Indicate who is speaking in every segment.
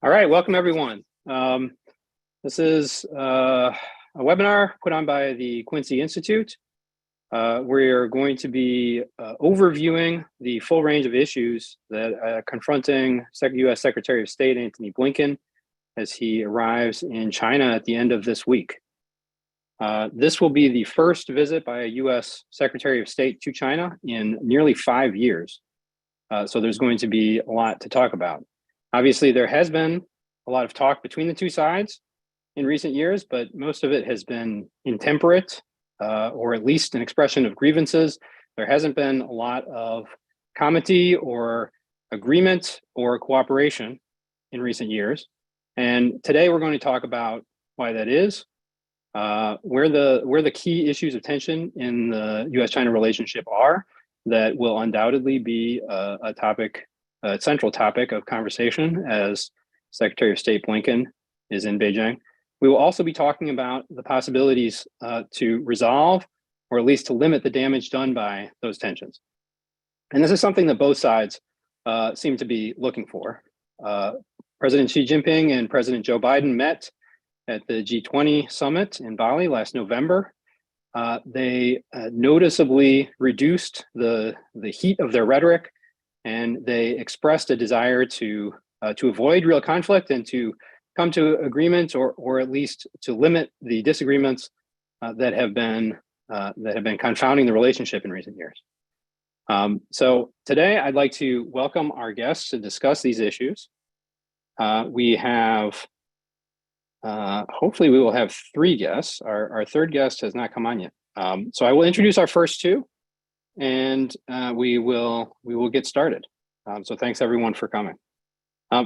Speaker 1: All right, welcome everyone. This is a webinar put on by the Quincy Institute. We're going to be overviewing the full range of issues that are confronting U.S. Secretary of State Antony Blinken as he arrives in China at the end of this week. This will be the first visit by a U.S. Secretary of State to China in nearly 5 years. So there's going to be a lot to talk about. Obviously, there has been a lot of talk between the two sides in recent years, but most of it has been intemperate, or at least an expression of grievances. There hasn't been a lot of comity or agreement or cooperation in recent years. And today we're going to talk about why that is, where the key issues of tension in the U.S.-China relationship are that will undoubtedly be a central topic of conversation as Secretary of State Blinken is in Beijing. We will also be talking about the possibilities to resolve, or at least to limit the damage done by those tensions. And this is something that both sides seem to be looking for. President Xi Jinping and President Joe Biden met at the G20 summit in Bali last November. They noticeably reduced the heat of their rhetoric, and they expressed a desire to avoid real conflict and to come to agreement, or at least to limit the disagreements that have been confounding the relationship in recent years. So today, I'd like to welcome our guests to discuss these issues. We have, hopefully, we will have 3 guests. Our third guest has not come on yet. So I will introduce our first 2, and we will get started. So thanks everyone for coming.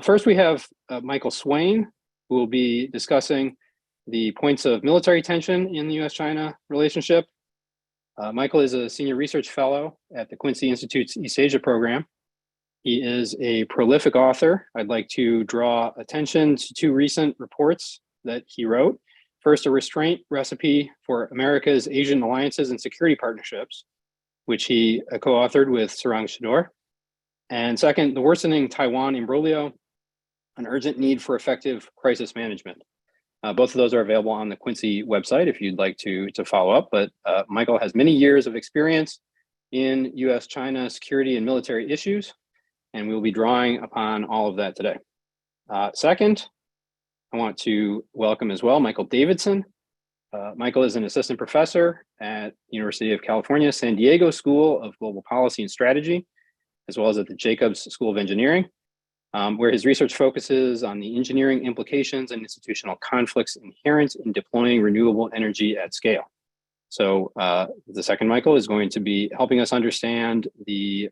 Speaker 1: First, we have Michael Swaine, who will be discussing the points of military tension in the U.S.-China relationship. Michael is a senior research fellow at the Quincy Institute's East Asia program. He is a prolific author. I'd like to draw attention to 2 recent reports that he wrote. First, a restraint recipe for America's Asian alliances and security partnerships, which he co-authored with Sarang Shador. And second, the worsening Taiwan imbroglio, an urgent need for effective crisis management. Both of those are available on the Quincy website if you'd like to follow up. But Michael has many years of experience in U.S.-China security and military issues, and we'll be drawing upon all of that today. Second, I want to welcome as well Michael Davidson. Michael is an assistant professor at University of California, San Diego School of Global Policy and Strategy, as well as at the Jacobs School of Engineering, where his research focuses on the engineering implications and institutional conflicts inherent in deploying renewable energy at scale. So the second Michael is going to be helping us understand the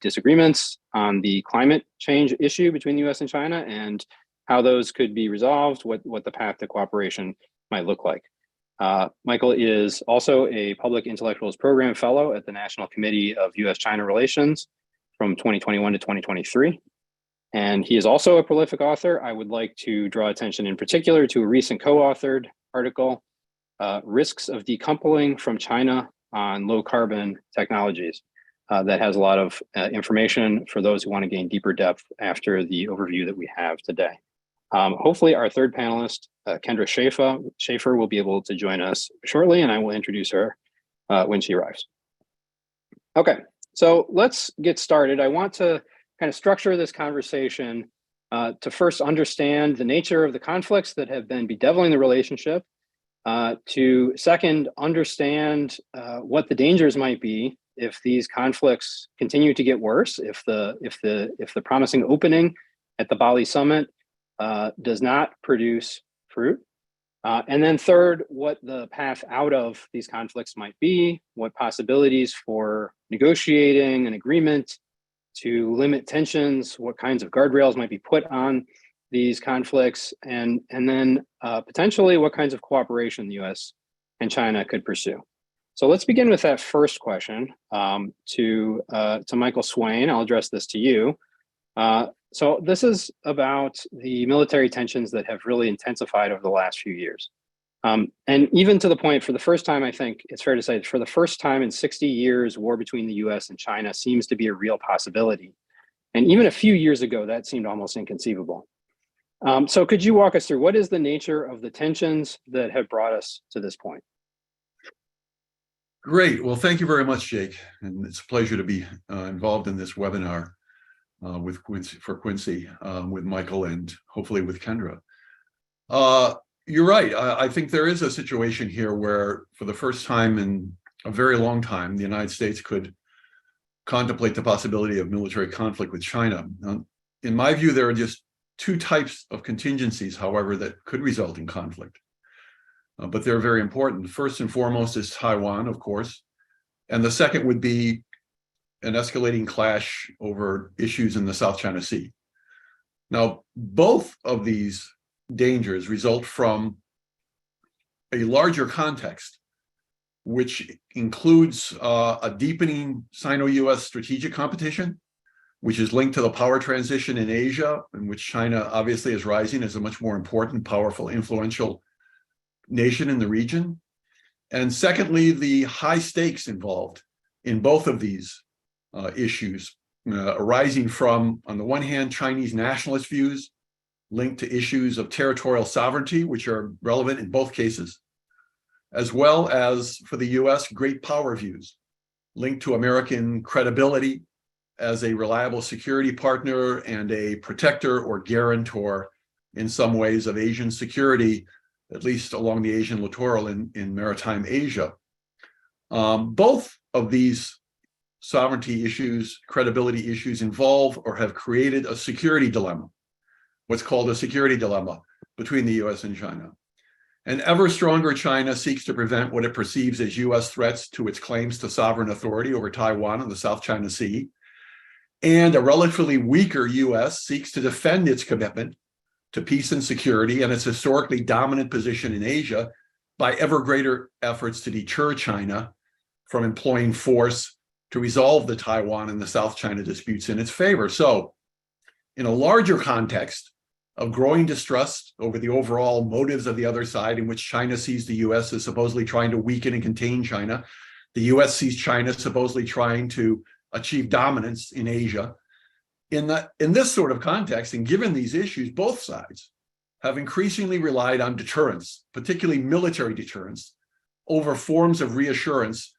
Speaker 1: disagreements on the climate change issue between the US and China and how those could be resolved, what the path to cooperation might look like. Michael is also a Public Intellectuals Program Fellow at the National Committee of U.S.-China Relations from 2021 to 2023. And he is also a prolific author. I would like to draw attention in particular to a recent co-authored article, Risks of Decoupling from China on Low Carbon Technologies, that has a lot of information for those who want to gain deeper depth after the overview that we have today. Hopefully our third panelist, Kendra Schaefer will be able to join us shortly, and I will introduce her when she arrives. Okay, so let's get started. I want to kind of structure this conversation to first understand the nature of the conflicts that have been bedeviling the relationship, to second, understand what the dangers might be if these conflicts continue to get worse, if the promising opening at the Bali summit does not produce fruit. And then third, what the path out of these conflicts might be, what possibilities for negotiating an agreement to limit tensions, what kinds of guardrails might be put on these conflicts, and then potentially what kinds of cooperation the US and China could pursue. So let's begin with that first question to Michael Swaine. I'll address this to you. So this is about the military tensions that have really intensified over the last few years. And even to the point, for the first time, I think it's fair to say, for the first time in 60 years, war between the US and China seems to be a real possibility. And even a few years ago, that seemed almost inconceivable. So could you walk us through what is the nature of the tensions that have brought us to this point?
Speaker 2: Great. Well, thank you very much, Jake. And it's a pleasure to be involved in this webinar with Quincy, with Michael and hopefully with Kendra. You're right. I think there is a situation here where for the first time in a very long time, the United States could contemplate the possibility of military conflict with China. In my view, there are just two types of contingencies, however, that could result in conflict. But they're very important. First and foremost is Taiwan, of course. And the second would be an escalating clash over issues in the South China Sea. Now, both of these dangers result from a larger context, which includes a deepening Sino-US strategic competition, which is linked to the power transition in Asia, in which China obviously is rising as a much more important, powerful, influential nation in the region. And secondly, the high stakes involved in both of these issues, arising from, on the one hand, Chinese nationalist views linked to issues of territorial sovereignty, which are relevant in both cases, as well as for the US, great power views linked to American credibility as a reliable security partner and a protector or guarantor in some ways of Asian security, at least along the Asian littoral in maritime Asia. Both of these sovereignty issues, credibility issues involve or have created a security dilemma, what's called a security dilemma between the US and China. An ever stronger China seeks to prevent what it perceives as US threats to its claims to sovereign authority over Taiwan and the South China Sea. And a relatively weaker US seeks to defend its commitment to peace and security and its historically dominant position in Asia by ever greater efforts to deter China from employing force to resolve the Taiwan and the South China disputes in its favor. So, in a larger context of growing distrust over the overall motives of the other side, in which China sees the US as supposedly trying to weaken and contain China, the US sees China supposedly trying to achieve dominance in Asia. In this sort of context, and given these issues, both sides have increasingly relied on deterrence, particularly military deterrence, over forms of reassurance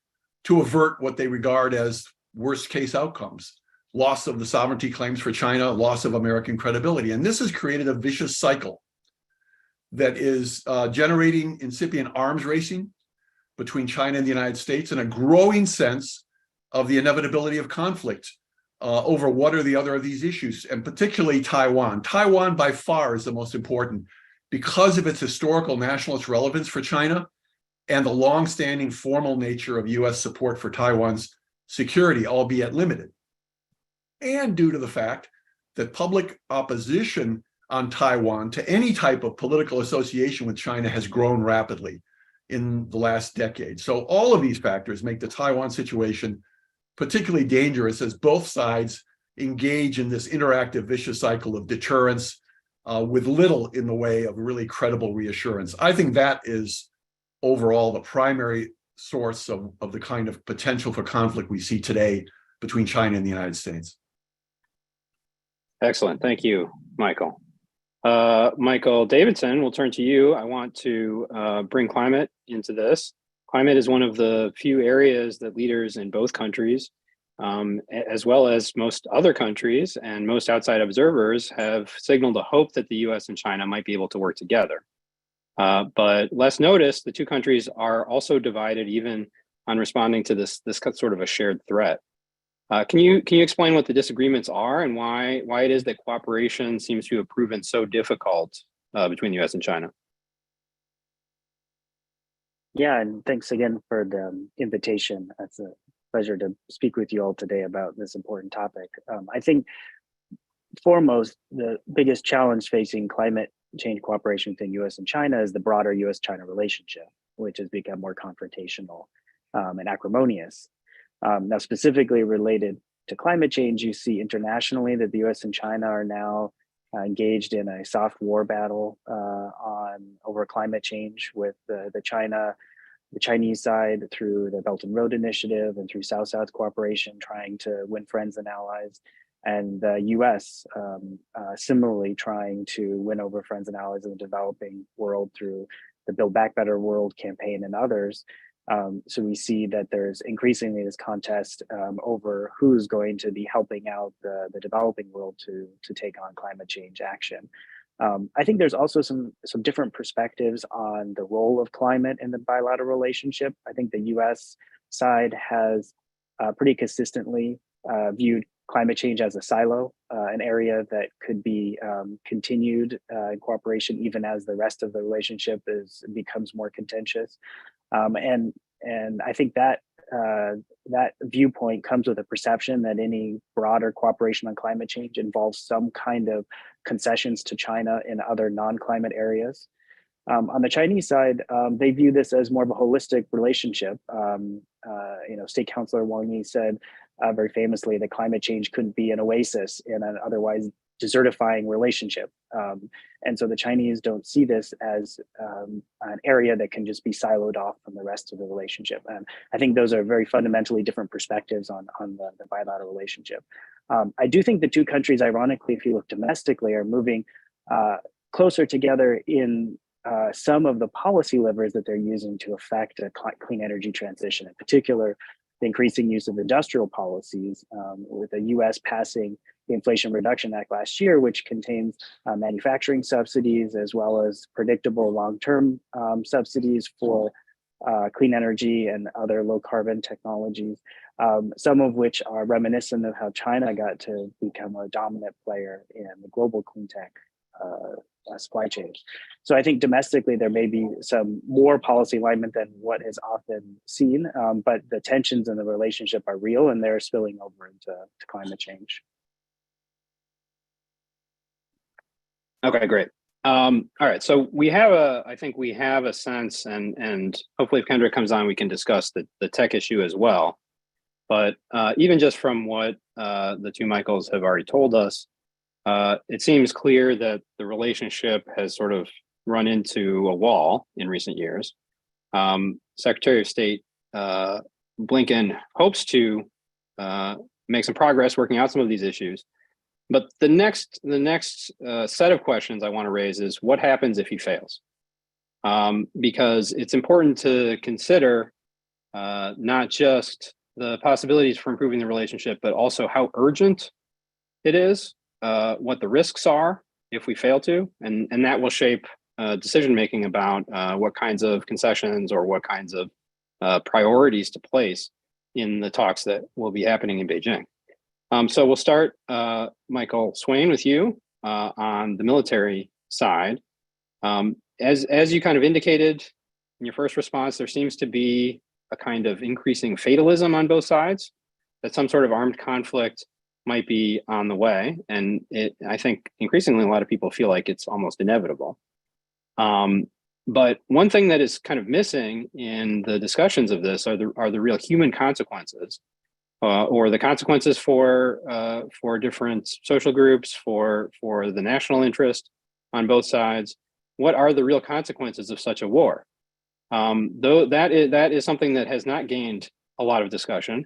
Speaker 2: to avert what they regard as worst case outcomes: loss of the sovereignty claims for China, loss of American credibility. And this has created a vicious cycle that is generating incipient arms racing between China and the United States, and a growing sense of the inevitability of conflict over what are the other of these issues, and particularly Taiwan. Taiwan by far is the most important because of its historical nationalist relevance for China and the long-standing formal nature of US support for Taiwan's security, albeit limited. And due to the fact that public opposition on Taiwan to any type of political association with China has grown rapidly in the last decade. So all of these factors make the Taiwan situation particularly dangerous as both sides engage in this interactive vicious cycle of deterrence with little in the way of really credible reassurance. I think that is overall the primary source of the kind of potential for conflict we see today between China and the United States.
Speaker 1: Excellent. Thank you, Michael. Michael Davidson, we'll turn to you. I want to bring climate into this. Climate is one of the few areas that leaders in both countries, as well as most other countries and most outside observers, have signaled a hope that the US and China might be able to work together. But less noticed, the two countries are also divided even on responding to this sort of a shared threat. Can you explain what the disagreements are and why it is that cooperation seems to have proven so difficult between the US and China?
Speaker 3: Yeah, and thanks again for the invitation. It's a pleasure to speak with you all today about this important topic. I think foremost, the biggest challenge facing climate change cooperation between US and China is the broader US-China relationship, which has become more confrontational and acrimonious. Now, specifically related to climate change, you see internationally that the US and China are now engaged in a soft war battle over climate change, with the Chinese side through the Belt and Road Initiative and through South-South cooperation, trying to win friends and allies, and the U.S. Similarly trying to win over friends and allies in the developing world through the Build Back Better World campaign and others. So we see that there's increasingly this contest over who's going to be helping out the developing world to take on climate change action. I think there's also some different perspectives on the role of climate in the bilateral relationship. I think the U.S. side has pretty consistently viewed climate change as a silo, an area that could be continued in cooperation even as the rest of the relationship becomes more contentious. And I think that that viewpoint comes with a perception that any broader cooperation on climate change involves some kind of concessions to China in other non-climate areas. On the Chinese side, they view this as more of a holistic relationship. State Councilor Wang Yi said very famously that climate change couldn't be an oasis in an otherwise desertifying relationship. And so the Chinese don't see this as an area that can just be siloed off from the rest of the relationship. And I think those are very fundamentally different perspectives on the bilateral relationship. I do think the two countries, ironically, if you look domestically, are moving closer together in some of the policy levers that they're using to affect a clean energy transition, in particular, the increasing use of industrial policies, with the US passing the Inflation Reduction Act last year, which contains manufacturing subsidies as well as predictable long-term subsidies for clean energy and other low carbon technologies, some of which are reminiscent of how China got to become a dominant player in the global clean tech supply chain. So I think domestically there may be some more policy alignment than what is often seen, but the tensions in the relationship are real and they're spilling over into climate change.
Speaker 1: Okay, great. All right, so I think we have a sense, and hopefully if Kendra comes on, we can discuss the tech issue as well. But even just from what the two Michaels have already told us, it seems clear that the relationship has sort of run into a wall in recent years. Secretary of State Blinken hopes to make some progress working out some of these issues. But the next set of questions I want to raise is what happens if he fails? Because it's important to consider not just the possibilities for improving the relationship, but also how urgent it is, what the risks are if we fail to, and that will shape decision-making about what kinds of concessions or what kinds of priorities to place in the talks that will be happening in Beijing. So we'll start, Michael Swaine, with you on the military side. As you kind of indicated in your first response, there seems to be a kind of increasing fatalism on both sides, that some sort of armed conflict might be on the way. And I think increasingly a lot of people feel like it's almost inevitable. But one thing that is kind of missing in the discussions of this are the real human consequences. Or the consequences for different social groups, for the national interest on both sides. What are the real consequences of such a war? Though that is something that has not gained a lot of discussion,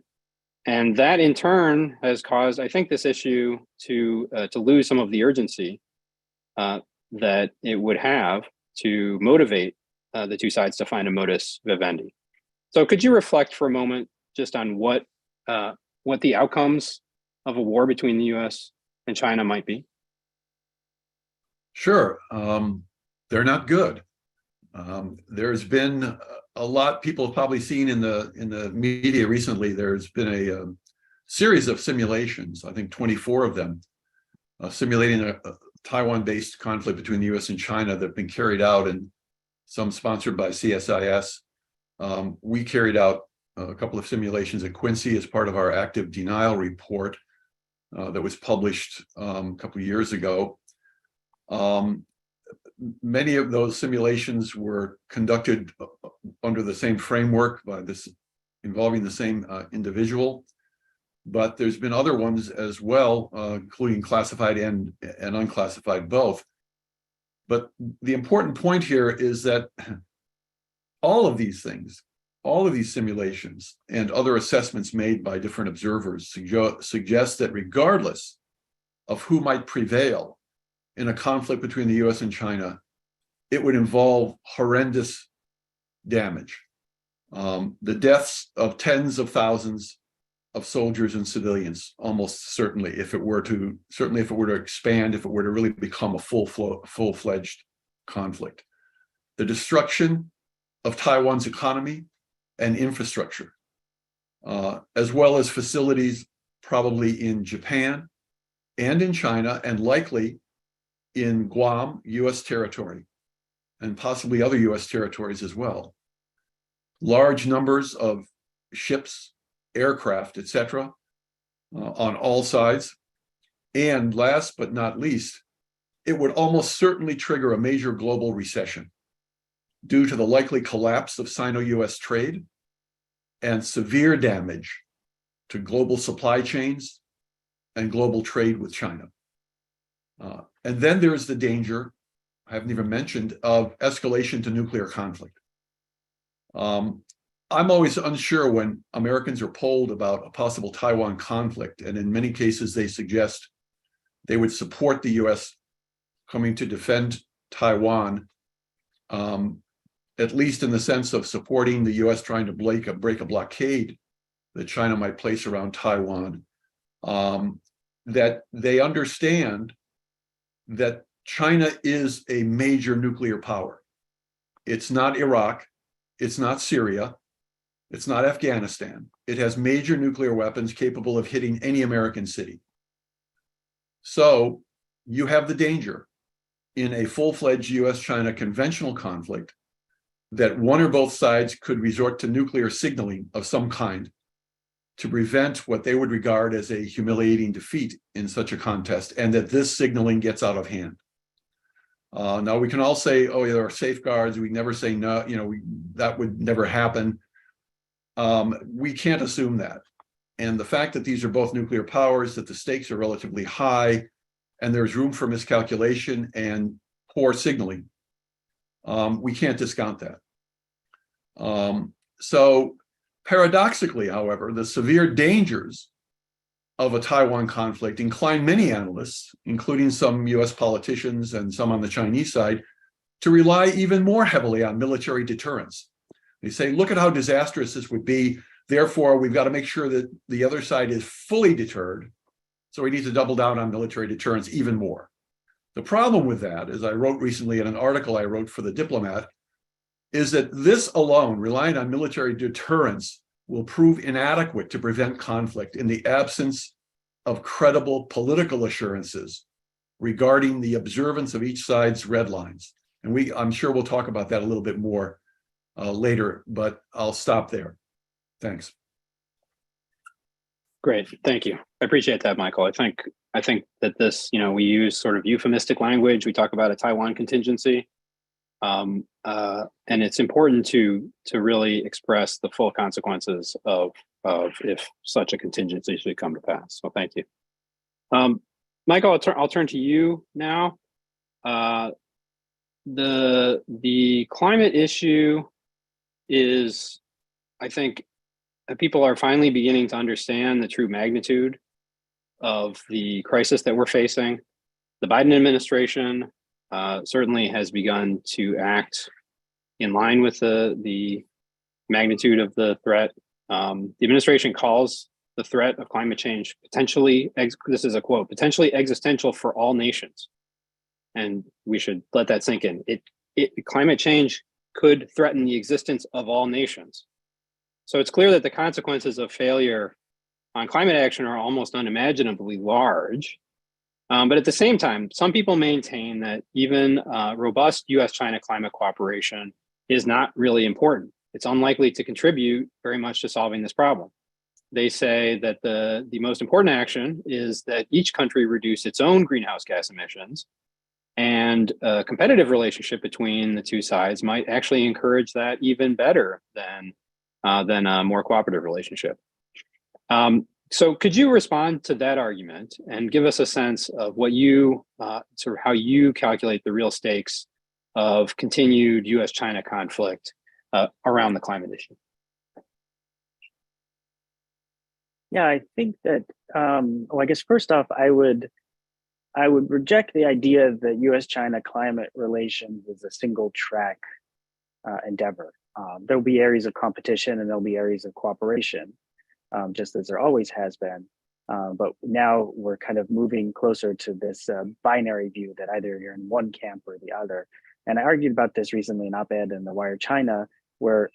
Speaker 1: and that in turn has caused, I think, this issue to lose some of the urgency that it would have to motivate the two sides to find a modus vivendi. So, could you reflect for a moment just on what the outcomes of a war between the U.S. and China might be?
Speaker 2: Sure. They're not good. There's been a lot people have probably seen in the media recently. There's been a series of simulations, I think 24 of them, simulating a Taiwan-based conflict between the U.S. and China that have been carried out, and some sponsored by CSIS. We carried out a couple of simulations at Quincy as part of our active denial report that was published a couple of years ago. Many of those simulations were conducted under the same framework involving the same individual, but there's been other ones as well, including classified and unclassified both. But the important point here is that all of these things, all of these simulations and other assessments made by different observers suggest that regardless of who might prevail in a conflict between the US and China, it would involve horrendous damage. The deaths of tens of thousands of soldiers and civilians, almost certainly, if it were to expand, if it were to really become a full-fledged conflict. The destruction of Taiwan's economy and infrastructure, as well as facilities probably in Japan and in China, and likely in Guam, US territory, and possibly other US territories as well. Large numbers of ships, aircraft, etc., on all sides. And last but not least, it would almost certainly trigger a major global recession due to the likely collapse of Sino-US trade and severe damage to global supply chains and global trade with China. And then there's the danger, I haven't even mentioned, of escalation to nuclear conflict. I'm always unsure when Americans are polled about a possible Taiwan conflict, and in many cases they suggest they would support the US coming to defend Taiwan, at least in the sense of supporting the US trying to break a blockade that China might place around Taiwan, that they understand that China is a major nuclear power. It's not Iraq, it's not Syria, it's not Afghanistan. It has major nuclear weapons capable of hitting any American city. So you have the danger in a full-fledged US-China conventional conflict that one or both sides could resort to nuclear signaling of some kind to prevent what they would regard as a humiliating defeat in such a contest, and that this signaling gets out of hand. Now we can all say, oh, there are safeguards. We never say no, that would never happen. We can't assume that. And the fact that these are both nuclear powers, that the stakes are relatively high, and there's room for miscalculation and poor signaling, we can't discount that. So paradoxically, however, the severe dangers of a Taiwan conflict incline many analysts, including some US politicians and some on the Chinese side, to rely even more heavily on military deterrence. They say, look at how disastrous this would be. Therefore, we've got to make sure that the other side is fully deterred. So we need to double down on military deterrence even more. The problem with that, as I wrote recently in an article I wrote for The Diplomat, is that this alone, relying on military deterrence, will prove inadequate to prevent conflict in the absence of credible political assurances regarding the observance of each side's red lines. And I'm sure we'll talk about that a little bit more later, but I'll stop there. Thanks.
Speaker 1: Great, thank you. I appreciate that, Michael. I think that this, we use sort of euphemistic language. We talk about a Taiwan contingency, and it's important to really express the full consequences of if such a contingency should come to pass. So thank you, Michael. I'll turn to you now. The climate issue is, I think, people are finally beginning to understand the true magnitude of the crisis that we're facing. The Biden administration certainly has begun to act in line with the magnitude of the threat. The administration calls the threat of climate change potentially, this is a quote, potentially existential for all nations. And we should let that sink in. Climate change could threaten the existence of all nations. So it's clear that the consequences of failure on climate action are almost unimaginably large. But at the same time, some people maintain that even robust US-China climate cooperation is not really important. It's unlikely to contribute very much to solving this problem. They say that the most important action is that each country reduce its own greenhouse gas emissions, and a competitive relationship between the two sides might actually encourage that even better than a more cooperative relationship. So could you respond to that argument and give us a sense of what you, sort of how you calculate the real stakes of continued US-China conflict around the climate issue?
Speaker 3: Yeah, I think that, well, I guess first off, I would I would reject the idea that U.S.-China climate relations is a single track endeavor. There'll be areas of competition and there'll be areas of cooperation, just as there always has been. But now we're kind of moving closer to this binary view that either you're in one camp or the other. And I argued about this recently in op-ed in the Wire China, where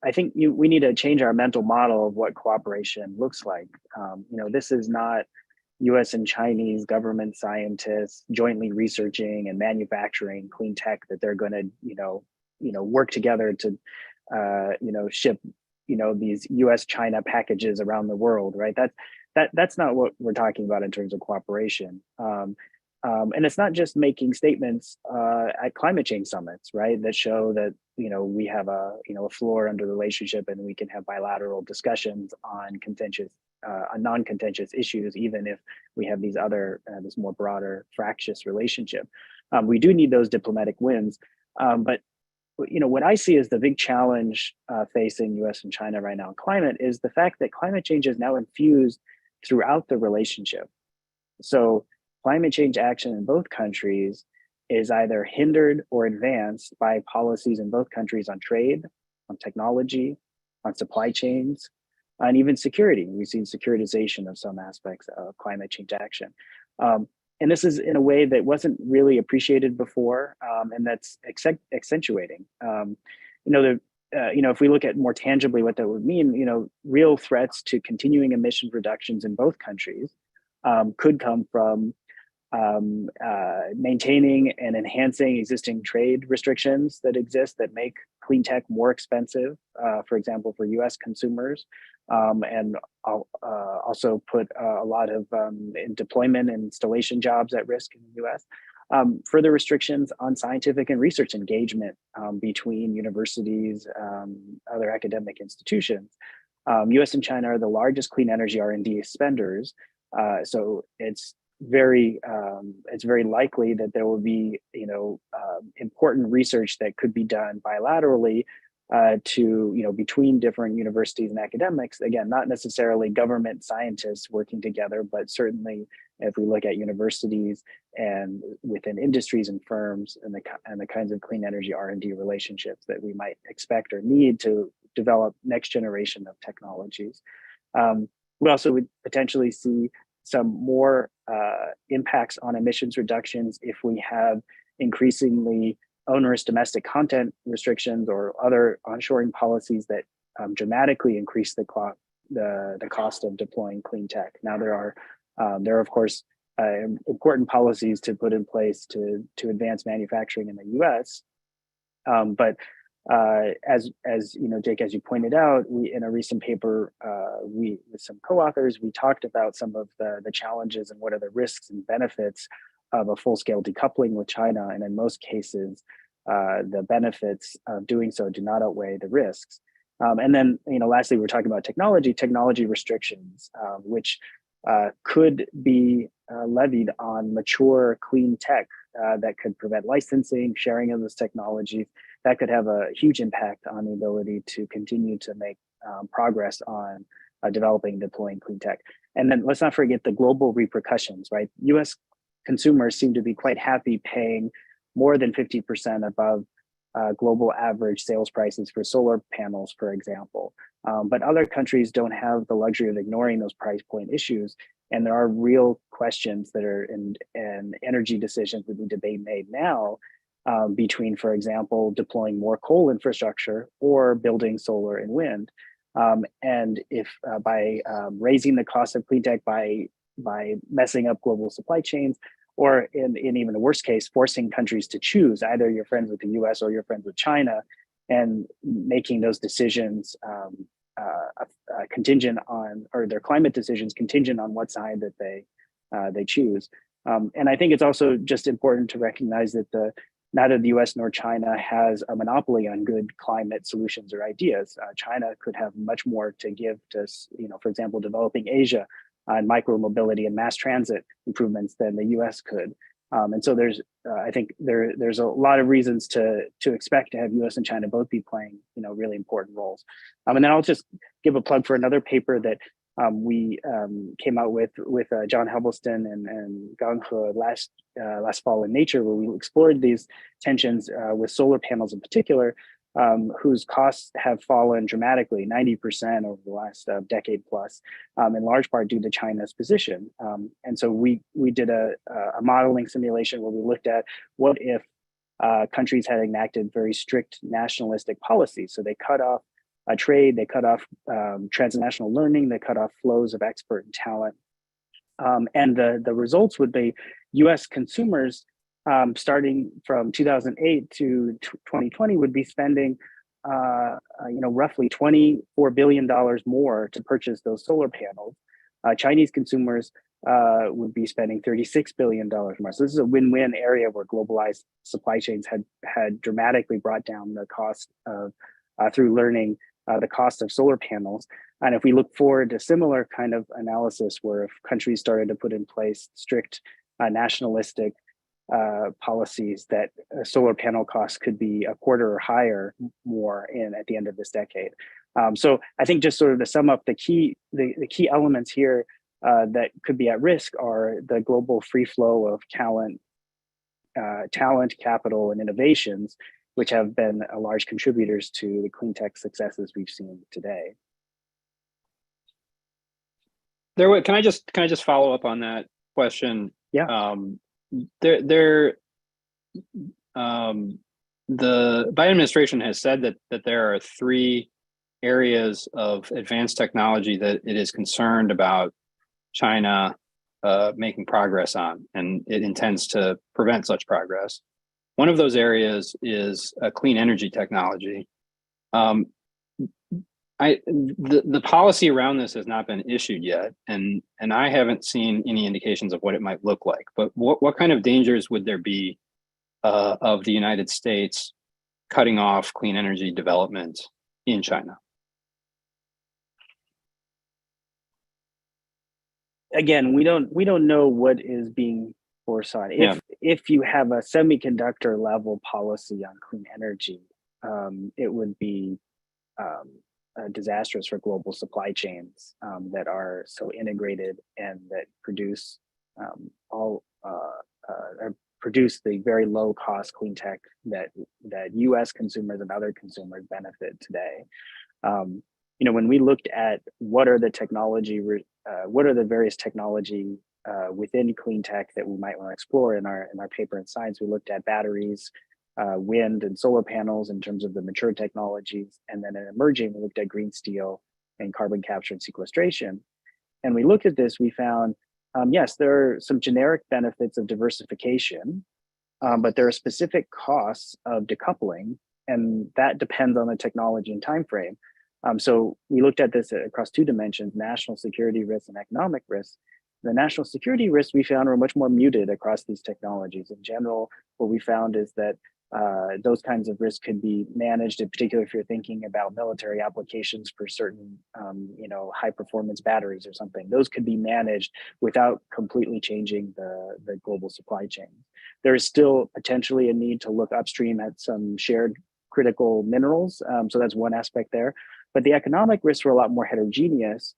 Speaker 3: I think we need to change our mental model of what cooperation looks like. This is not US and Chinese government scientists jointly researching and manufacturing clean tech that they're going to, work together to, ship, these US China packages around the world, right? That's not what we're talking about in terms of cooperation. And it's not just making statements at climate change summits, right? That show that, we have a floor under the relationship and we can have bilateral discussions on non-contentious issues, even if we have these other, this more broader fractious relationship. We do need those diplomatic wins. But, what I see as the big challenge facing US and China right now in climate is the fact that climate change is now infused throughout the relationship. So climate change action in both countries is either hindered or advanced by policies in both countries on trade, on technology, on supply chains, and even security. We've seen securitization of some aspects of climate change action. And this is in a way that wasn't really appreciated before, and that's accentuating. If we look at more tangibly what that would mean, real threats to continuing emission reductions in both countries could come from maintaining and enhancing existing trade restrictions that exist that make clean tech more expensive, for example, for US consumers, and also put a lot of deployment and installation jobs at risk in the US. Further restrictions on scientific and research engagement between universities, other academic institutions. US and China are the largest clean energy R&D spenders, so it's very likely that there will be important research that could be done bilaterally between different universities and academics. Again, not necessarily government scientists working together, but certainly if we look at universities and within industries and firms and the kinds of clean energy R&D relationships that we might expect or need to develop next generation of technologies. We also would potentially see some more impacts on emissions reductions if we have increasingly onerous domestic content restrictions or other onshoring policies that dramatically increase the cost of deploying clean tech. Now there are of course important policies to put in place to advance manufacturing in the U.S. But as Jake, as you pointed out, we in a recent paper, with some co-authors, we talked about some of the challenges and what are the risks and benefits of a full-scale decoupling with China, and in most cases, the benefits of doing so do not outweigh the risks. And then, lastly, we're talking about technology restrictions, which could be levied on mature clean tech that could prevent licensing, sharing of those technologies. That could have a huge impact on the ability to continue to make progress on developing and deploying clean tech. And then let's not forget the global repercussions, right? US consumers seem to be quite happy paying more than 50% above global average sales prices for solar panels, for example. But other countries don't have the luxury of ignoring those price point issues. And there are real questions that are in energy decisions that need to be made now between, for example, deploying more coal infrastructure or building solar and wind. And if by raising the cost of clean tech by messing up global supply chains, or in even the worst case, forcing countries to choose either you're friends with the US or you're friends with China, and making those decisions contingent on, or their climate decisions contingent on what side that they choose. And I think it's also just important to recognize that neither the US nor China has a monopoly on good climate solutions or ideas. China could have much more to give to, for example, developing Asia on micromobility and mass transit improvements than the US could. And so I think there's a lot of reasons to expect to have US and China both be playing, really important roles. And then I'll just give a plug for another paper that We came out with John Helbleston and Gang He last fall in Nature, where we explored these tensions with solar panels in particular, whose costs have fallen dramatically, 90% over the last decade plus, in large part due to China's position. And so we did a modeling simulation where we looked at what if countries had enacted very strict nationalistic policies. So they cut off trade, they cut off transnational learning, they cut off flows of expert and talent. And the results would be US consumers starting from 2008 to 2020 would be spending roughly $24 billion more to purchase those solar panels. Chinese consumers would be spending $36 billion more. So this is a win-win area where globalized supply chains had dramatically brought down the cost of through learning the cost of solar panels. And if we look forward to similar kind of analysis, where if countries started to put in place strict nationalistic policies, that solar panel costs could be a quarter or higher more at the end of this decade. So I think, just sort of to sum up, the key elements here that could be at risk are the global free flow of talent, capital, and innovations, which have been large contributors to the clean tech successes we've seen today.
Speaker 1: Can I just follow up on that question?
Speaker 3: Yeah.
Speaker 1: The Biden administration has said that there are 3 areas of advanced technology that it is concerned about China making progress on, and it intends to prevent such progress. One of those areas is clean energy technology. The policy around this has not been issued yet, and I haven't seen any indications of what it might look like. But what kind of dangers would there be of the United States cutting off clean energy development in China?
Speaker 3: Again, we don't know what is being foreseen. If you have a semiconductor level policy on clean energy, it would be disastrous for global supply chains that are so integrated and that produce produce the very low cost clean tech that U.S. consumers and other consumers benefit today. When we looked at what are the various technology within clean tech that we might want to explore in our paper in Science, we looked at batteries, wind and solar panels in terms of the mature technologies, and then in emerging, we looked at green steel and carbon capture and sequestration. And we looked at this, we found, yes, there are some generic benefits of diversification, but there are specific costs of decoupling, and that depends on the technology and time frame. So we looked at this across 2 dimensions: national security risks and economic risks. The national security risks we found were much more muted across these technologies. In general, what we found is that those kinds of risks could be managed, in particular if you're thinking about military applications for certain high performance batteries or something. Those could be managed without completely changing the global supply chain. There is still potentially a need to look upstream at some shared critical minerals. So that's one aspect there. But the economic risks were a lot more heterogeneous.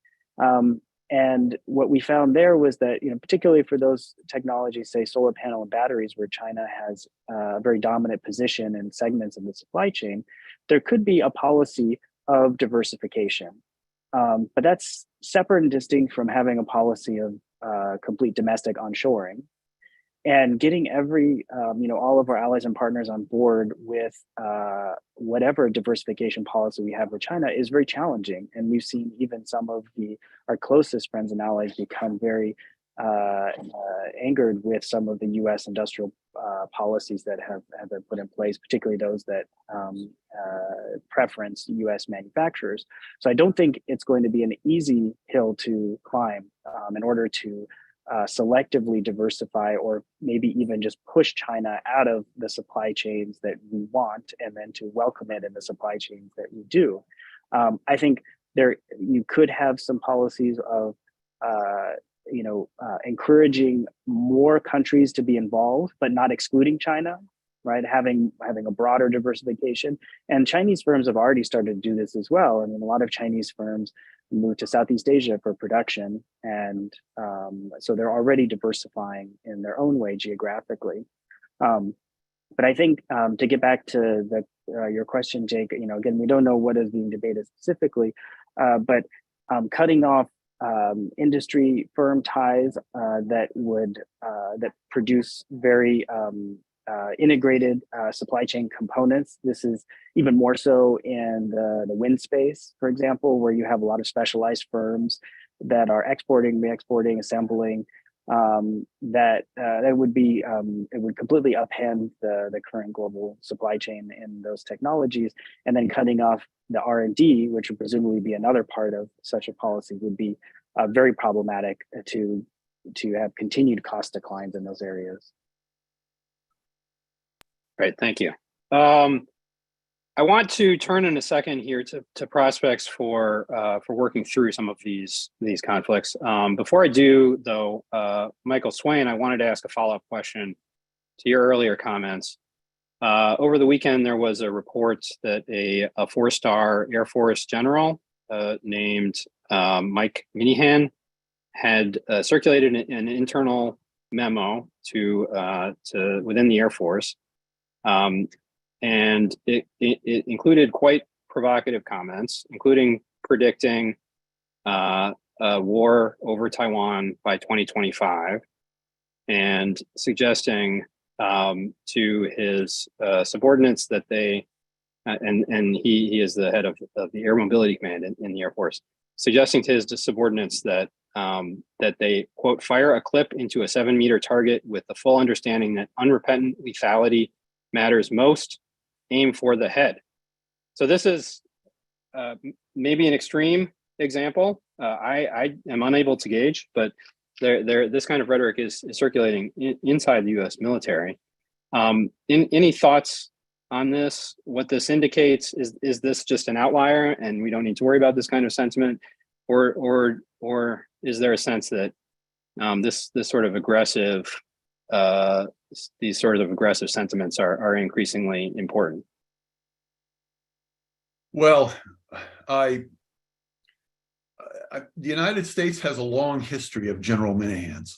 Speaker 3: And what we found there was that, particularly for those technologies, say solar panel and batteries, where China has a very dominant position in segments of the supply chain, there could be a policy of diversification. But that's separate and distinct from having a policy of complete domestic onshoring. And getting all of our allies and partners on board with whatever diversification policy we have with China is very challenging. And we've seen even some of our closest friends and allies become very angered with some of the U.S. industrial policies that have been put in place, particularly those that preference U.S. manufacturers. So I don't think it's going to be an easy hill to climb in order to selectively diversify, or maybe even just push China out of the supply chains that we want, and then to welcome it in the supply chains that we do. I think you could have some policies of encouraging more countries to be involved, but not excluding China. right? Having a broader diversification. And Chinese firms have already started to do this as well. I mean, a lot of Chinese firms move to Southeast Asia for production. And so they're already diversifying in their own way geographically. But I think to get back to your question, Jake, again, we don't know what is being debated specifically, but cutting off industry firm ties that produce very integrated supply chain components. This is even more so in the wind space, for example, where you have a lot of specialized firms that are exporting, re-exporting, assembling. That would be it would completely upend the current global supply chain in those technologies, and then cutting off the R&D, which would presumably be another part of such a policy, would be very problematic to have continued cost declines in those areas.
Speaker 1: Great, thank you. I want to turn in a second here to prospects for working through some of these conflicts. Before I do, though, Michael Swaine, I wanted to ask a follow-up question to your earlier comments. Over the weekend, there was a report that a four-star Air Force general named Mike Minihan had circulated an internal memo to within the Air Force. And it included quite provocative comments, including predicting a war over Taiwan by 2025, and suggesting to his subordinates that they, and he is the head of the Air Mobility Command in the Air Force, suggesting to his subordinates that that they, quote, fire a clip into a 7-meter target with the full understanding that unrepentant lethality matters most. Aim for the head. So this is maybe an extreme example. I am unable to gauge, but this kind of rhetoric is circulating inside the U.S. military. Any thoughts on this? What this indicates is this just an outlier, and we don't need to worry about this kind of sentiment, or is there a sense that this sort of aggressive these sort of aggressive sentiments are increasingly important?
Speaker 2: Well, the United States has a long history of General Minihans,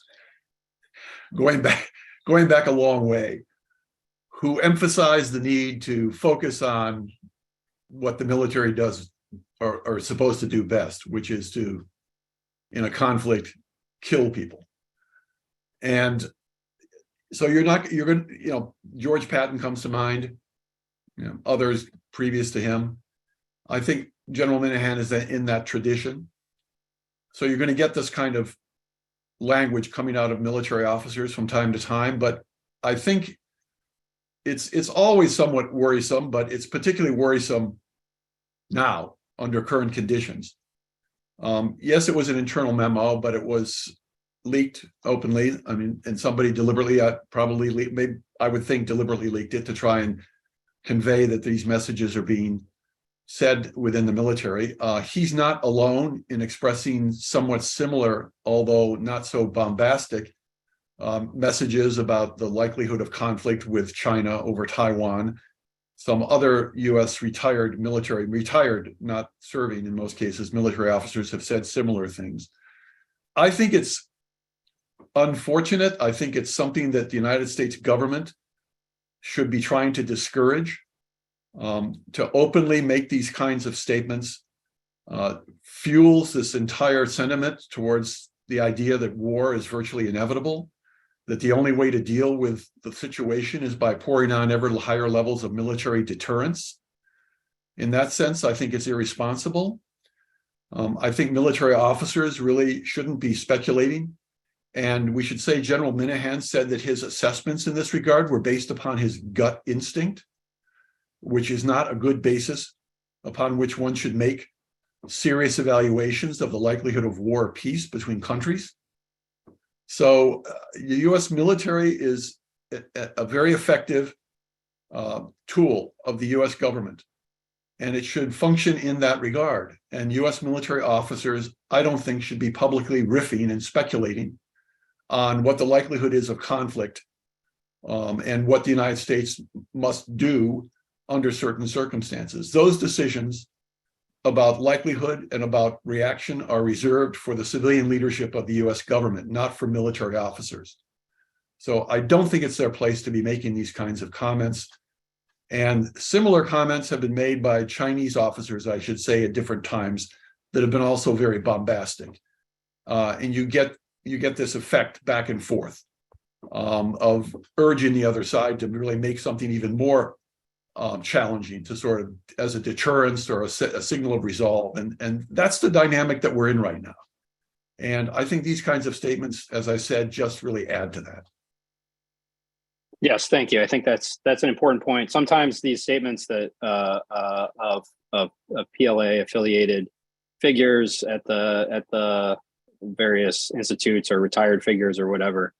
Speaker 2: going back a long way, who emphasized the need to focus on what the military does or is supposed to do best, which is to, in a conflict, kill people. And so you're going to, George Patton comes to mind, others previous to him. I think General Minihan is in that tradition. So you're going to get this kind of language coming out of military officers from time to time, but I think it's always somewhat worrisome, but it's particularly worrisome now under current conditions. Yes, it was an internal memo, but it was leaked openly. I mean, and somebody deliberately, I would think deliberately leaked it to try and convey that these messages are being said within the military. He's not alone in expressing somewhat similar, although not so bombastic, messages about the likelihood of conflict with China over Taiwan. Some other U.S. retired, not serving in most cases, military officers have said similar things. I think it's unfortunate. I think it's something that the United States government should be trying to discourage. To openly make these kinds of statements fuels this entire sentiment towards the idea that war is virtually inevitable, that the only way to deal with the situation is by pouring on ever higher levels of military deterrence. In that sense, I think it's irresponsible. I think military officers really shouldn't be speculating. And we should say General Minihan said that his assessments in this regard were based upon his gut instinct, which is not a good basis upon which one should make serious evaluations of the likelihood of war or peace between countries. So the U.S. military is a very effective tool of the U.S. government, and it should function in that regard. And U.S. military officers, I don't think, should be publicly riffing and speculating on what the likelihood is of conflict and what the United States must do under certain circumstances. Those decisions about likelihood and about reaction are reserved for the civilian leadership of the US government, not for military officers. So I don't think it's their place to be making these kinds of comments. And similar comments have been made by Chinese officers, I should say, at different times that have been also very bombastic. And you get this effect back and forth of urging the other side to really make something even more challenging, to sort of as a deterrence or a signal of resolve. And that's the dynamic that we're in right now. And I think these kinds of statements, as I said, just really add to that.
Speaker 1: Yes, thank you. I think that's an important point. Sometimes these statements that of PLA affiliated figures at the various institutes or retired figures or whatever,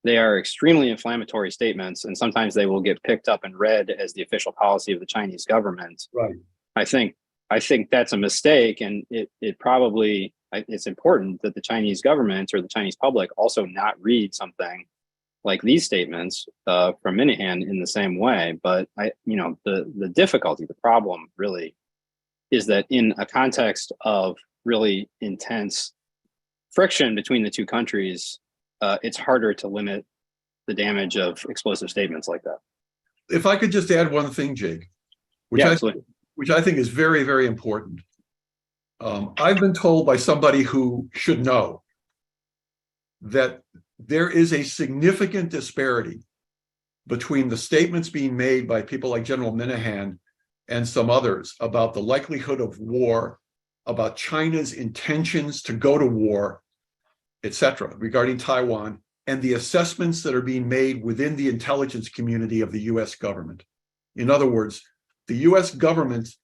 Speaker 1: they are extremely inflammatory statements, and sometimes they will get picked up and read as the official policy of the Chinese government.
Speaker 2: Right.
Speaker 1: I think that's a mistake, and it's important that the Chinese government or the Chinese public also not read something like these statements from Minahan in the same way. But the difficulty, the problem really is that in a context of really intense friction between the two countries, it's harder to limit the damage of explosive statements like that.
Speaker 2: If I could just add one thing, Jake, which I think is very, very important. I've been told by somebody who should know that there is a significant disparity between the statements being made by people like General Minahan and some others about the likelihood of war, about China's intentions to go to war, etc., regarding Taiwan, and the assessments that are being made within the intelligence community of the US government. In other words, the US government's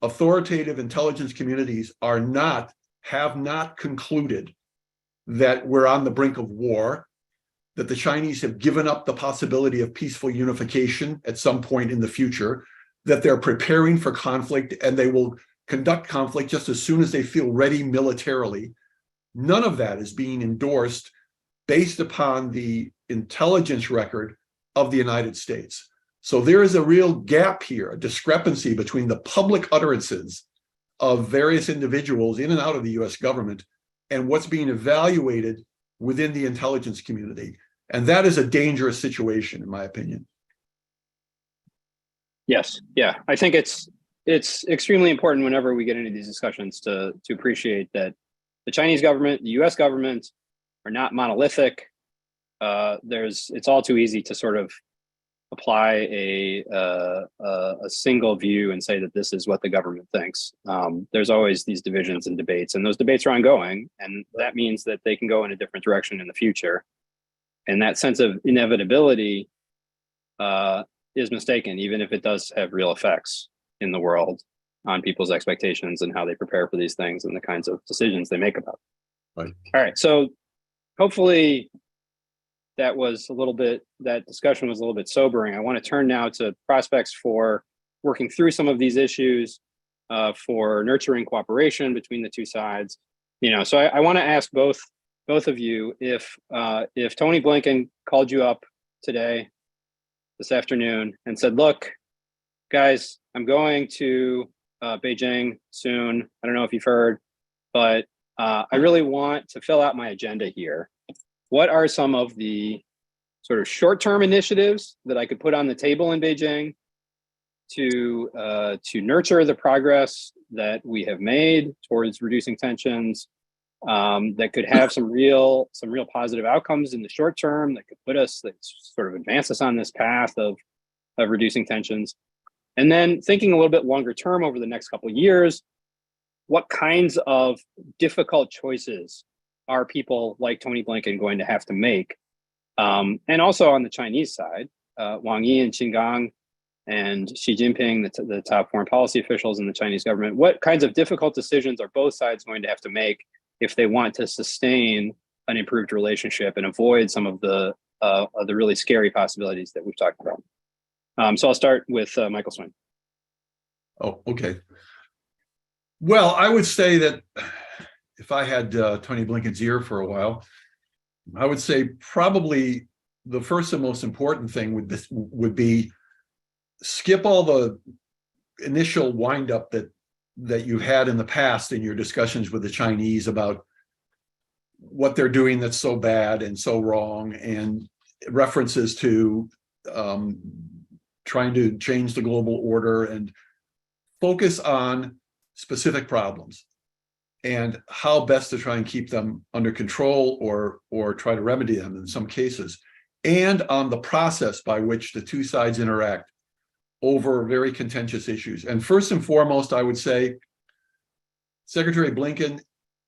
Speaker 2: authoritative intelligence communities have not concluded that we're on the brink of war, that the Chinese have given up the possibility of peaceful unification at some point in the future, that they're preparing for conflict and they will conduct conflict just as soon as they feel ready militarily. None of that is being endorsed based upon the intelligence record of the United States. So there is a real gap here, a discrepancy between the public utterances of various individuals in and out of the US government and what's being evaluated within the intelligence community. And that is a dangerous situation, in my opinion.
Speaker 1: Yes, yeah. I think it's extremely important whenever we get into these discussions to appreciate that the Chinese government, the US government are not monolithic. It's all too easy to sort of apply a single view and say that this is what the government thinks. There's always these divisions and debates, and those debates are ongoing, and that means that they can go in a different direction in the future. And that sense of inevitability is mistaken, even if it does have real effects in the world on people's expectations and how they prepare for these things and the kinds of decisions they make about it.
Speaker 2: Right.
Speaker 1: All right, so hopefully that discussion was a little bit sobering. I want to turn now to prospects for working through some of these issues, for nurturing cooperation between the two sides. So I want to ask both of you if Tony Blinken called you up today, this afternoon, and said, "Look, guys, I'm going to Beijing soon. I don't know if you've heard, but I really want to fill out my agenda here. What are some of the sort of short-term initiatives that I could put on the table in Beijing to nurture the progress that we have made towards reducing tensions, that could have some real positive outcomes in the short term, that sort of advance us on this path of reducing tensions? And then thinking a little bit longer term over the next couple of years, what kinds of difficult choices are people like Tony Blinken going to have to make? And also on the Chinese side, Wang Yi and Qin Gang and Xi Jinping, the top foreign policy officials in the Chinese government, what kinds of difficult decisions are both sides going to have to make if they want to sustain an improved relationship and avoid some of the really scary possibilities that we've talked about? So I'll start with Michael Swaine.
Speaker 2: Oh, okay. Well, I would say that if I had Tony Blinken's ear for a while, I would say probably the first and most important thing would be skip all the initial windup that you've had in the past in your discussions with the Chinese about what they're doing that's so bad and so wrong, and references to trying to change the global order, and focus on specific problems and how best to try and keep them under control or try to remedy them in some cases, and on the process by which the two sides interact over very contentious issues. And first and foremost, I would say, Secretary Blinken,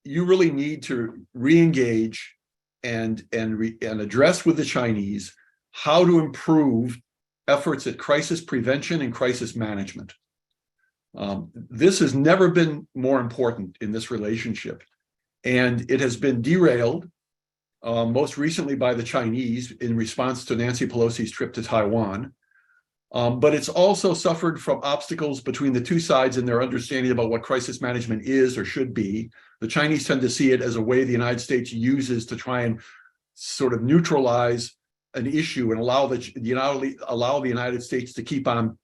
Speaker 2: you really need to re-engage and address with the Chinese how to improve efforts at crisis prevention and crisis management. This has never been more important in this relationship, and it has been derailed most recently by the Chinese in response to Nancy Pelosi's trip to Taiwan. But it's also suffered from obstacles between the two sides in their understanding about what crisis management is or should be. The Chinese tend to see it as a way the United States uses to try and sort of neutralize an issue and allow the United States to keep on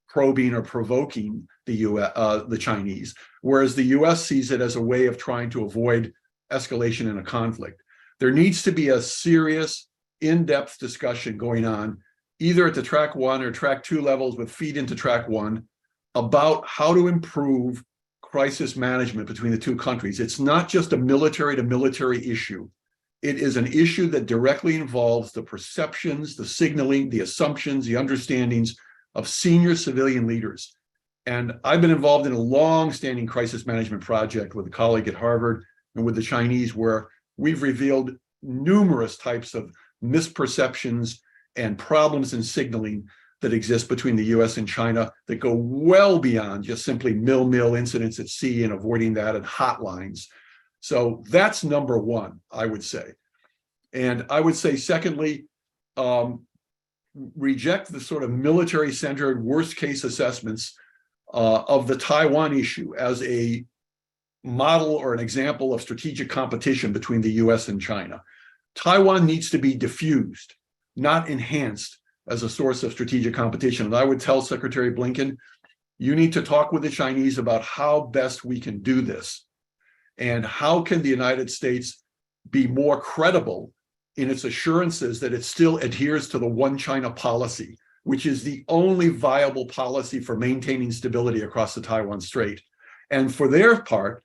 Speaker 2: probing or provoking the Chinese, whereas the US sees it as a way of trying to avoid escalation in a conflict. There needs to be a serious, in-depth discussion going on, either at the track 1 or track 2 levels with feed into track 1, about how to improve crisis management between the two countries. It's not just a military to military issue. It is an issue that directly involves the perceptions, the signaling, the assumptions, the understandings of senior civilian leaders. And I've been involved in a long-standing crisis management project with a colleague at Harvard and with the Chinese, where we've revealed numerous types of misperceptions and problems in signaling that exist between the US and China that go well beyond just simply mill incidents at sea and avoiding that, and hotlines. So that's number one, I would say. And I would say, secondly, reject the sort of military-centered worst-case assessments of the Taiwan issue as a model or an example of strategic competition between the US and China. Taiwan needs to be diffused, not enhanced as a source of strategic competition. And I would tell Secretary Blinken, you need to talk with the Chinese about how best we can do this, and how can the United States be more credible in its assurances that it still adheres to the one China policy, which is the only viable policy for maintaining stability across the Taiwan Strait. And for their part,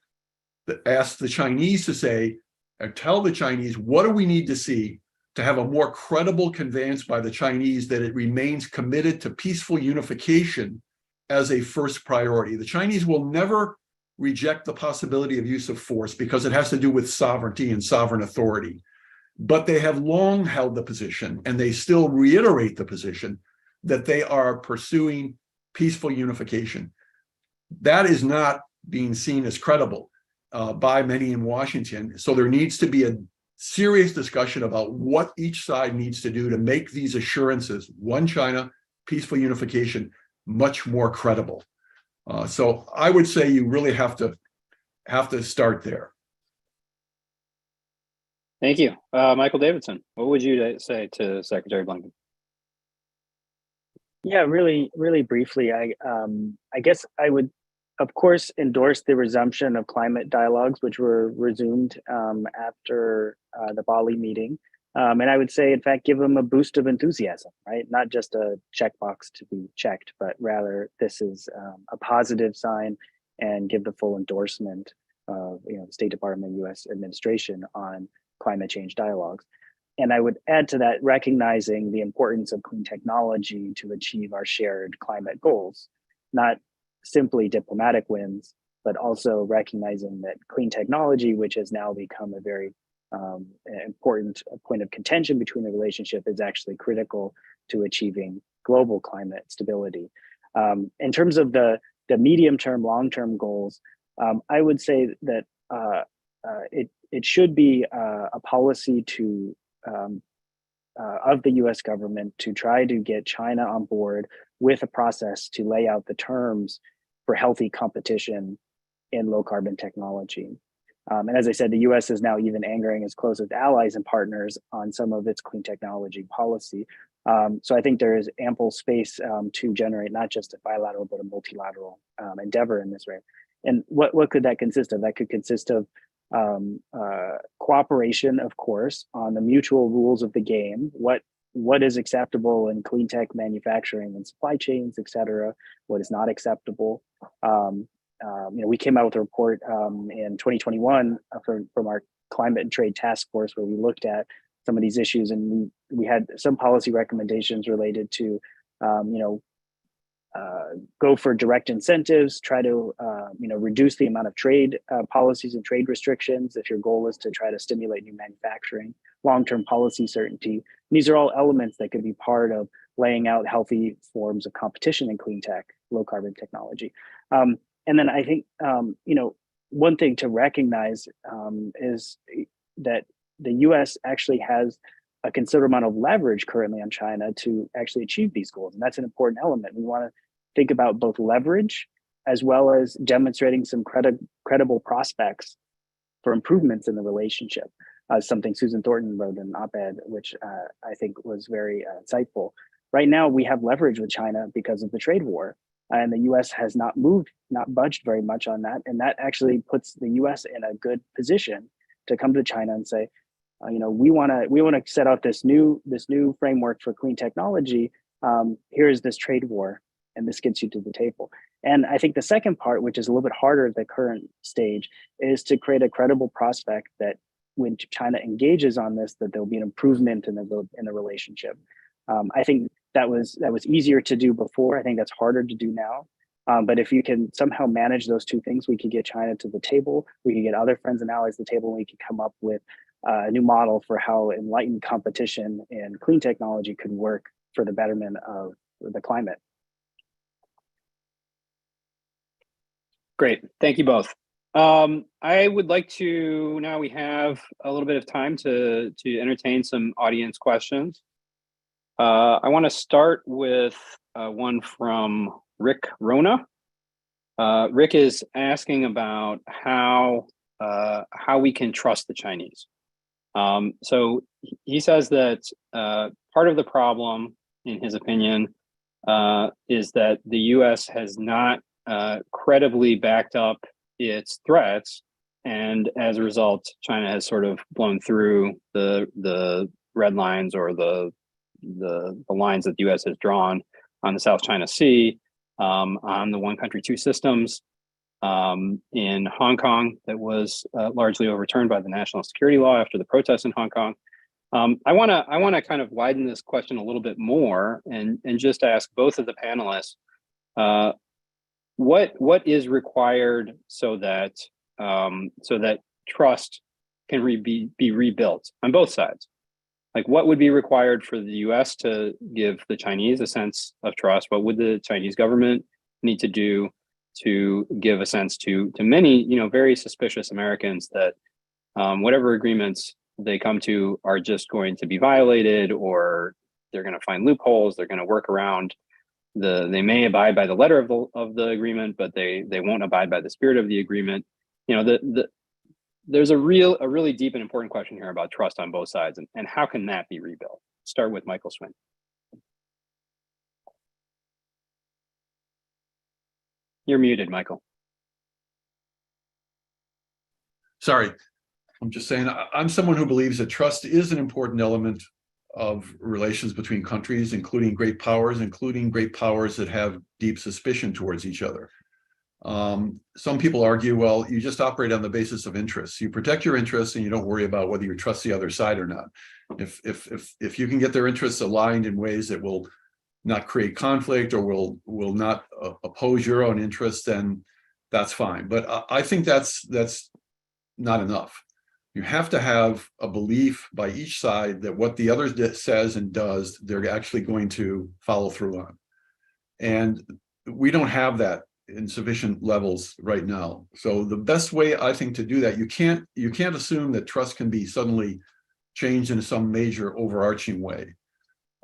Speaker 2: ask the Chinese to say, and tell the Chinese, what do we need to see to have a more credible conveyance by the Chinese that it remains committed to peaceful unification as a first priority. The Chinese will never reject the possibility of use of force because it has to do with sovereignty and sovereign authority. But they have long held the position, and they still reiterate the position, that they are pursuing peaceful unification. That is not being seen as credible by many in Washington. So there needs to be a serious discussion about what each side needs to do to make these assurances, one China, peaceful unification, much more credible. So I would say you really have to start there.
Speaker 1: Thank you. Michael Davidson, what would you say to Secretary Blinken?
Speaker 3: Yeah, really, really briefly, I guess I would, of course, endorse the resumption of climate dialogues, which were resumed after the Bali meeting. And I would say, in fact, give them a boost of enthusiasm, right? Not just a checkbox to be checked, but rather this is a positive sign, and give the full endorsement of the State Department, U.S. administration on climate change dialogues. And I would add to that, recognizing the importance of clean technology to achieve our shared climate goals, not simply diplomatic wins, but also recognizing that clean technology, which has now become a very important point of contention between the relationship, is actually critical to achieving global climate stability. In terms of the medium-term, long-term goals, I would say that it should be a policy of the U.S. government to try to get China on board with a process to lay out the terms for healthy competition in low carbon technology. And as I said, the US is now even angering its closest allies and partners on some of its clean technology policy. So I think there is ample space to generate not just a bilateral, but a multilateral endeavor in this way. And what could that consist of? That could consist of cooperation, of course, on the mutual rules of the game. What is acceptable in clean tech manufacturing and supply chains, et cetera? What is not acceptable? We came out with a report in 2021 from our climate and trade task force where we looked at some of these issues, and we had some policy recommendations related to, go for direct incentives, try to, reduce the amount of trade policies and trade restrictions if your goal is to try to stimulate new manufacturing, long-term policy certainty. And these are all elements that could be part of laying out healthy forms of competition in clean tech, low carbon technology. And then I think, one thing to recognize is that the US actually has a considerable amount of leverage currently on China to actually achieve these goals. And that's an important element. We want to think about both leverage as well as demonstrating some credible prospects for improvements in the relationship. Something Susan Thornton wrote in an op-ed, which I think was very insightful. Right now, we have leverage with China because of the trade war. And the US has not budged very much on that. And that actually puts the US in a good position to come to China and say, we want to set out this new framework for clean technology. Here's this trade war, and this gets you to the table. And I think the second part, which is a little bit harder at the current stage, is to create a credible prospect that when China engages on this, that there'll be an improvement in the relationship. I think that was easier to do before. I think that's harder to do now. But if you can somehow manage those two things, we could get China to the table, we could get other friends and allies to the table, and we could come up with a new model for how enlightened competition in clean technology could work for the betterment of the climate.
Speaker 1: Great, thank you both. I would like to, now we have a little bit of time to entertain some audience questions. I want to start with one from Rick Rona. Rick is asking about how we can trust the Chinese. So he says that part of the problem, in his opinion, is that the U.S. has not credibly backed up its threats, and as a result, China has sort of blown through the red lines or the lines that the U.S. has drawn on the South China Sea, on the one country, two systems, in Hong Kong that was largely overturned by the national security law after the protests in Hong Kong. I want to kind of widen this question a little bit more and just ask both of the panelists, what is required so that trust can be rebuilt on both sides? Like, what would be required for the U.S. to give the Chinese a sense of trust? What would the Chinese government need to do to give a sense to many, very suspicious Americans that whatever agreements they come to are just going to be violated, or they're going to find loopholes, they're going to work around they may abide by the letter of the agreement, but they won't abide by the spirit of the agreement. There's a really deep and important question here about trust on both sides, and how can that be rebuilt? Start with Michael Swaine. You're muted, Michael.
Speaker 2: Sorry, I'm just saying, I'm someone who believes that trust is an important element of relations between countries, including great powers that have deep suspicion towards each other. Some people argue, well, you just operate on the basis of interests. You protect your interests and you don't worry about whether you trust the other side or not. If you can get their interests aligned in ways that will not create conflict or will not oppose your own interests, then that's fine. But I think that's not enough. You have to have a belief by each side that what the other says and does, they're actually going to follow through on. And we don't have that in sufficient levels right now. So the best way, I think, to do that, you can't assume that trust can be suddenly changed in some major overarching way,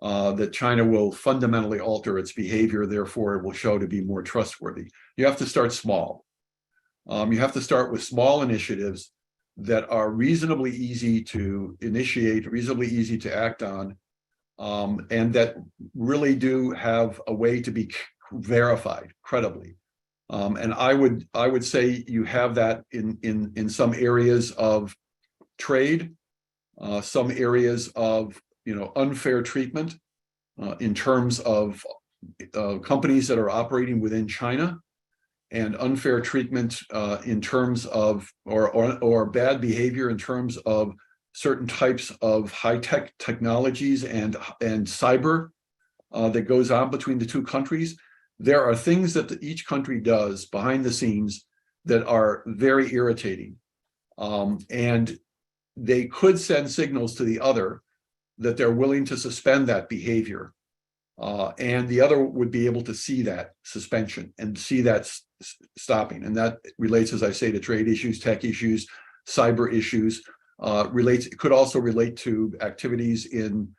Speaker 2: that China will fundamentally alter its behavior, therefore it will show to be more trustworthy. You have to start small. You have to start with small initiatives that are reasonably easy to initiate, reasonably easy to act on, and that really do have a way to be verified credibly. And I would say you have that in some areas of trade, some areas of unfair treatment in terms of companies that are operating within China, and unfair treatment in terms of or bad behavior in terms of certain types of high-tech technologies and cyber that goes on between the two countries. There are things that each country does behind the scenes that are very irritating. And they could send signals to the other that they're willing to suspend that behavior. And the other would be able to see that suspension and see that stopping. And that relates, as I say, to trade issues, tech issues, cyber issues. It could also relate to activities in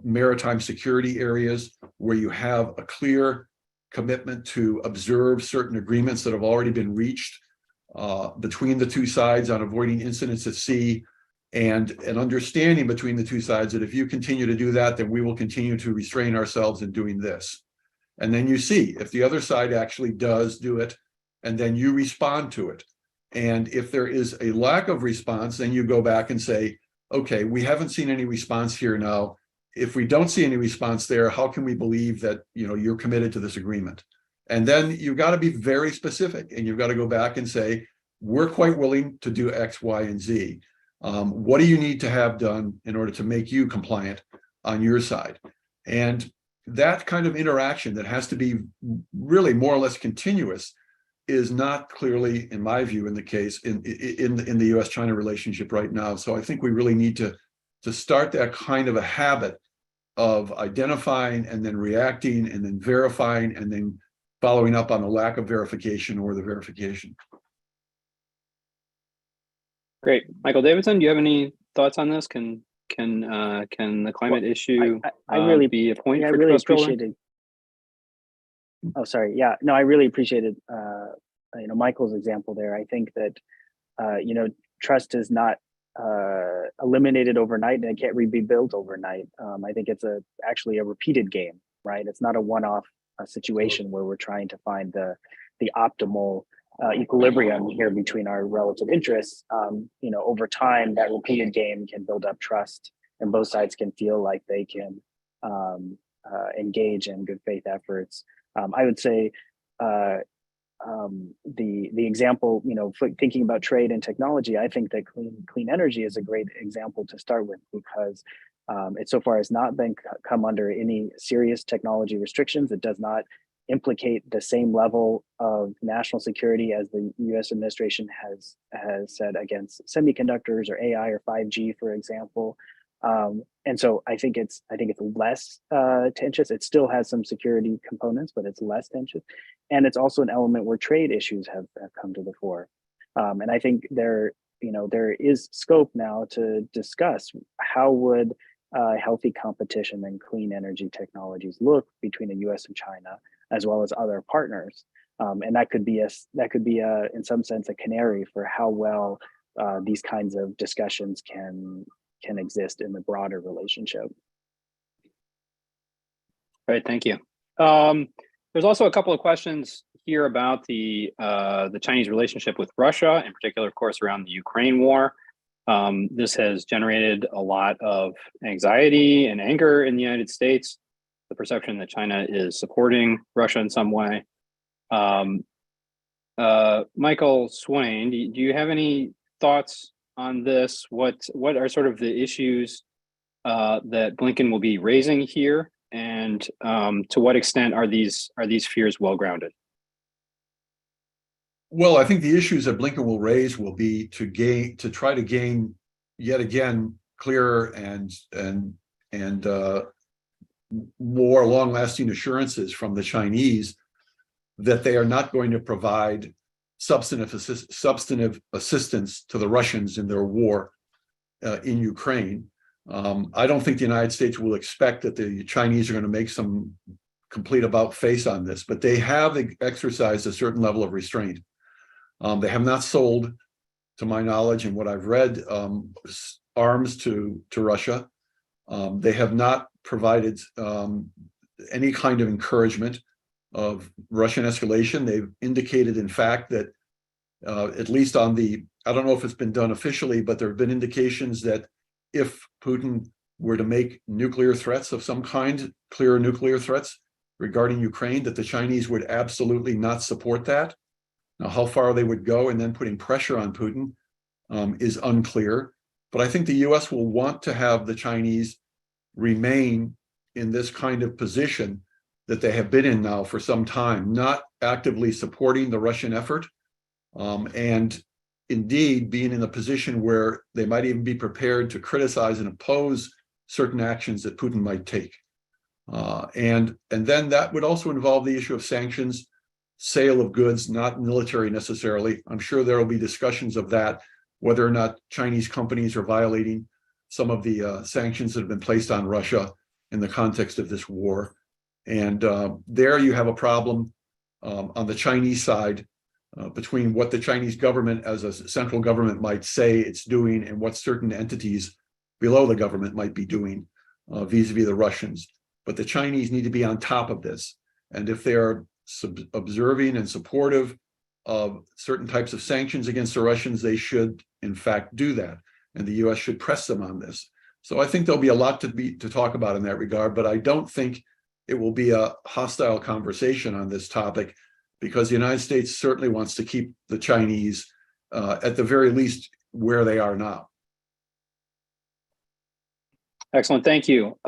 Speaker 2: maritime security areas where you have a clear commitment to observe certain agreements that have already been reached between the two sides on avoiding incidents at sea, and an understanding between the two sides that if you continue to do that, then we will continue to restrain ourselves in doing this. And then you see if the other side actually does do it, and then you respond to it. And if there is a lack of response, then you go back and say, okay, we haven't seen any response here now. If we don't see any response there, how can we believe that you're committed to this agreement? And then you've got to be very specific, and you've got to go back and say, we're quite willing to do X, Y, and Z. What do you need to have done in order to make you compliant on your side? And that kind of interaction that has to be really more or less continuous is not clearly, in my view, in the case in the U.S.-China relationship right now. So I think we really need to start that kind of a habit of identifying and then reacting and then verifying and then following up on the lack of verification or the verification.
Speaker 1: Great. Michael Davidson, do you have any thoughts on this? Can the climate issue
Speaker 3: I really
Speaker 1: be a point
Speaker 3: I
Speaker 1: for
Speaker 3: really
Speaker 1: trust building?
Speaker 3: appreciated. Oh, sorry. Yeah, no, I really appreciated Michael's example there. I think that trust is not eliminated overnight, and it can't be built overnight. I think it's actually a repeated game, right? It's not a one-off situation where we're trying to find the optimal equilibrium here between our relative interests. Over time, that repeated game can build up trust, and both sides can feel like they can engage in good faith efforts. I would say the example, thinking about trade and technology, I think that clean energy is a great example to start with, because it so far has not come under any serious technology restrictions. It does not implicate the same level of national security as the U.S. administration has said against semiconductors or AI or 5G, for example. And so I think it's less tenuous. It still has some security components, but it's less tenuous. And it's also an element where trade issues have come to the fore. And I think there is scope now to discuss how would healthy competition in clean energy technologies look between the U.S. and China, as well as other partners. And that could be in some sense a canary for how well these kinds of discussions can exist in the broader relationship.
Speaker 1: Right, thank you. There's also a couple of questions here about the Chinese relationship with Russia, in particular, of course, around the Ukraine war. This has generated a lot of anxiety and anger in the United States, the perception that China is supporting Russia in some way. Michael Swaine, do you have any thoughts on this? What are sort of the issues that Blinken will be raising here, and to what extent are these fears well grounded?
Speaker 2: Well, I think the issues that Blinken will raise will be to try to gain yet again clearer and more long-lasting assurances from the Chinese that they are not going to provide substantive assistance to the Russians in their war in Ukraine. I don't think the United States will expect that the Chinese are going to make some complete about face on this, but they have exercised a certain level of restraint. They have not sold to my knowledge and what I've read, arms to Russia. They have not provided any kind of encouragement of Russian escalation. They've indicated, in fact, that at least on the, I don't know if it's been done officially, but there have been indications that if Putin were to make nuclear threats of some kind, clear nuclear threats regarding Ukraine, that the Chinese would absolutely not support that. Now, how far they would go and then putting pressure on Putin is unclear. But I think the US will want to have the Chinese remain in this kind of position that they have been in now for some time, not actively supporting the Russian effort, and indeed being in a position where they might even be prepared to criticize and oppose certain actions that Putin might take. And then that would also involve the issue of sanctions, sale of goods, not military necessarily. I'm sure there will be discussions of that, whether or not Chinese companies are violating some of the sanctions that have been placed on Russia in the context of this war. And there you have a problem on the Chinese side between what the Chinese government as a central government might say it's doing and what certain entities below the government might be doing vis-a-vis the Russians. But the Chinese need to be on top of this. And if they are observing and supportive of certain types of sanctions against the Russians, they should, in fact, do that. And the US should press them on this. So I think there'll be a lot to talk about in that regard, but I don't think it will be a hostile conversation on this topic, because the United States certainly wants to keep the Chinese, at the very least, where they are now.
Speaker 1: Excellent, thank you.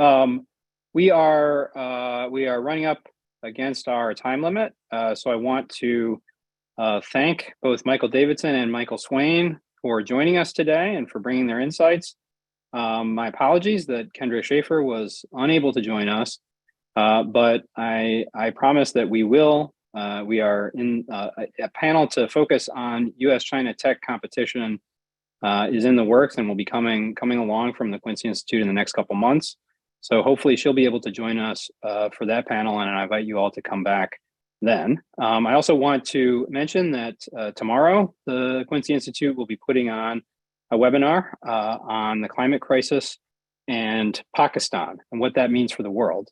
Speaker 1: We are running up against our time limit, so I want to thank both Michael Davidson and Michael Swaine for joining us today and for bringing their insights. My apologies that Kendra Schaefer was unable to join us, but I promise that we will. We are in a panel to focus on U.S.-China tech competition is in the works and will be coming along from the Quincy Institute in the next couple months. So hopefully she'll be able to join us for that panel, and I invite you all to come back then. I also want to mention that tomorrow, the Quincy Institute will be putting on a webinar on the climate crisis and Pakistan and what that means for the world.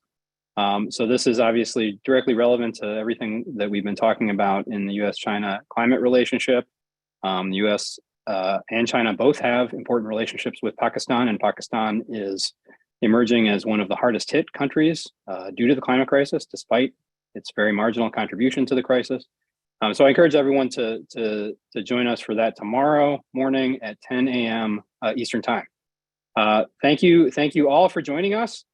Speaker 1: So this is obviously directly relevant to everything that we've been talking about in the US-China climate relationship. The US and China both have important relationships with Pakistan, and Pakistan is emerging as one of the hardest hit countries due to the climate crisis, despite its very marginal contribution to the crisis. So I encourage everyone to join us for that tomorrow morning at 10 a.m. Eastern time. Thank you all for joining us.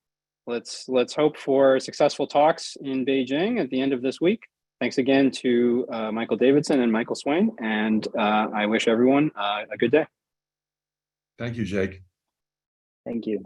Speaker 1: Let's hope for successful talks in Beijing at the end of this week. Thanks again to Michael Davidson and Michael Swaine, and I wish everyone a good day.
Speaker 2: Thank you, Jake.
Speaker 3: Thank you.